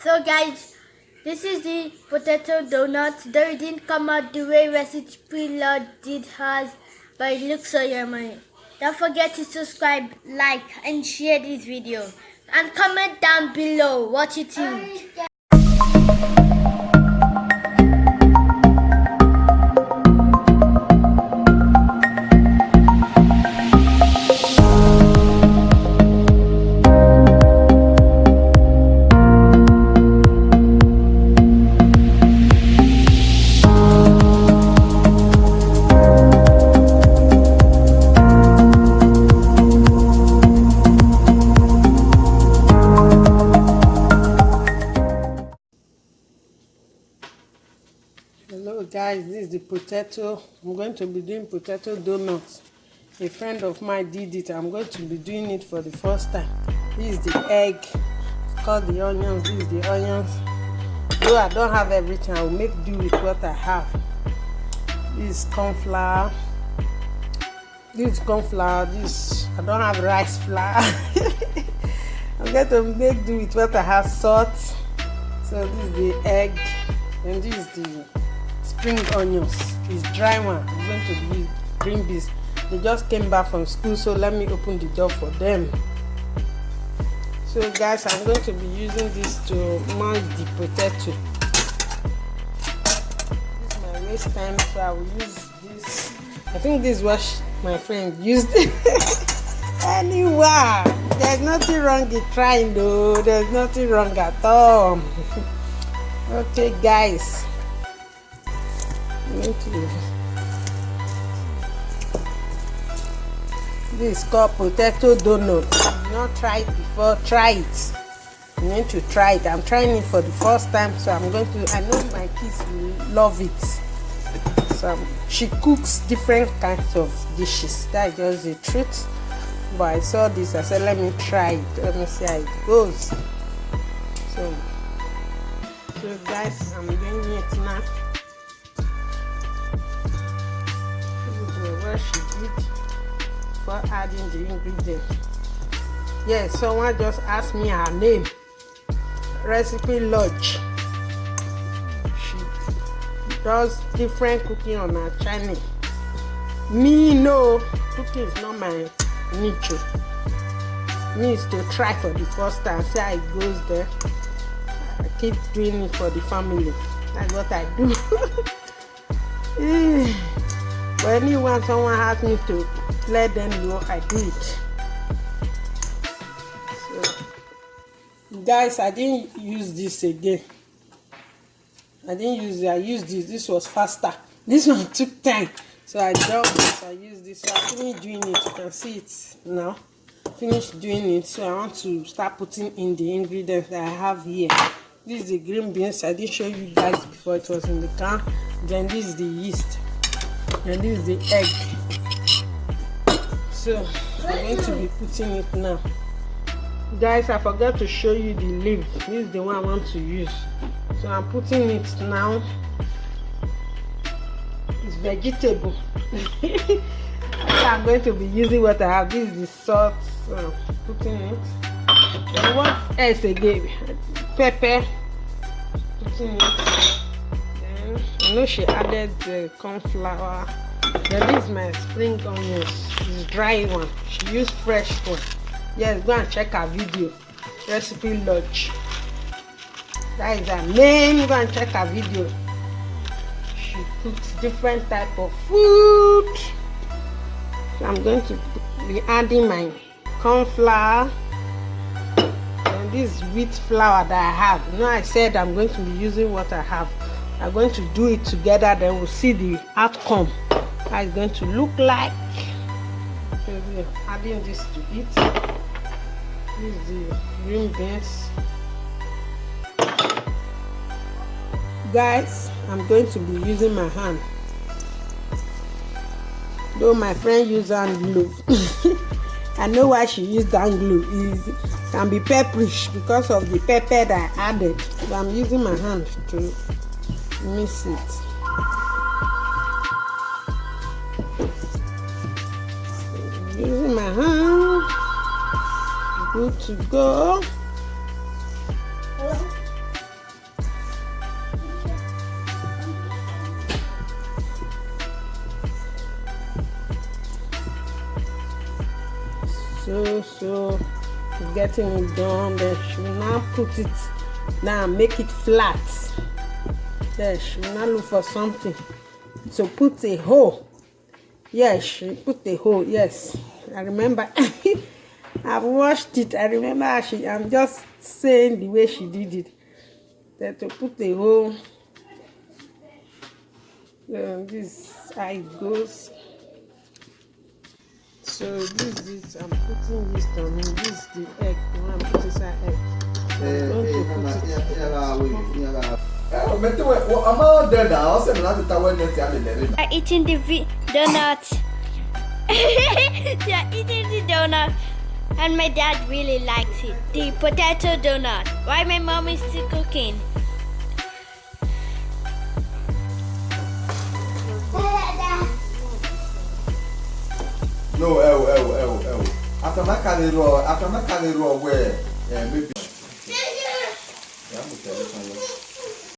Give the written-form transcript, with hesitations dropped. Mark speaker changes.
Speaker 1: So guys, this is the potato donut. Though it didn't come out the way recipe Lord did hers, but it looks so yummy. Don't forget to subscribe, like, and share this video. And comment down below what you think.
Speaker 2: Hello guys, this is the potato. I'm going to be doing potato donuts. A friend of mine did it. I'm going to be doing it for the first time. This is the egg. It's called the onions. This is the onions. Though I don't have everything, I will make do with what I have. This is corn flour. This is corn flour. This I don't have rice flour. I'm going to make do with what I have. Salt. So this is the egg, and this is the spring onions. It's dry one. I'm going to use green beans. They just came back from school, so let me open the door for them. So guys, I'm going to be using this to mash the potato. This is my waste time, so I will use this. I think this is what my friend used. Anyway, there's nothing wrong in trying though. There's nothing wrong at all. Okay guys, this is called potato donut. If you've not tried it before, try it. You need to try it. I'm trying it for the first time, so I'm going to. I know my kids will love it. So she cooks different kinds of dishes. That's just the truth. But I saw this, I said let me try it. Let me see how it goes. So guys, I'm doing it now. What she did for adding the ingredients. Yes, someone just asked me her name. Recipe Lodge. She does different cooking on her channel. Me, no, cooking is not my niche. Me is to try for the first time, see how it goes there. I keep doing it for the family. That's what I do. When someone asks me to let them know, I do it. So, guys, I didn't use this again. I didn't use it. I used this. This was faster. This one took time. So I dropped this. I used this. So I finished doing it. You can see it now. Finished doing it. So I want to start putting in the ingredients that I have here. This is the green beans. I didn't show you guys before it was in the can. Then this is the yeast. And this is the egg. So I'm going to be putting it now. Guys, I forgot to show you the leaf. This is the one I want to use. So I'm putting it now. It's vegetable. I'm going to be using what I have. This is the salt. So putting it. And what else again? Pepper. Putting it. I know she added the corn flour. Then this is my spring onions. This dry one. She used fresh one. Yes, go and check her video. Recipe Lodge. That is her name. Go and check her video. She cooks different type of food. So I'm going to be adding my corn flour. And this wheat flour that I have. You know, I said I'm going to be using what I have. I'm going to do it together, then we'll see the outcome. How it's going to look like. So we're adding this to it. This is the green beans. Guys, I'm going to be using my hand. Though my friend used hand glue. I know why she used hand glue. It can be pepperish because of the pepper that I added. So I'm using my hand to mix it. Using my hand. Good to go. go. So getting it done. Then she will now put it down, make it flat. Then she will now look for something to put a hole. Yes, she put a hole. Yes, I remember. I've watched it. I remember I'm just saying the way she did it. Then to put a hole. This is how it goes. So this is I'm putting this on. This is the egg. I'm putting inside egg. So I'm going to put it.
Speaker 1: Are eating the donut. They are eating the donut, and my dad really likes it. The potato donut. Why my mom is still cooking?
Speaker 3: No, after my carry raw, where maybe. Yeah, I'm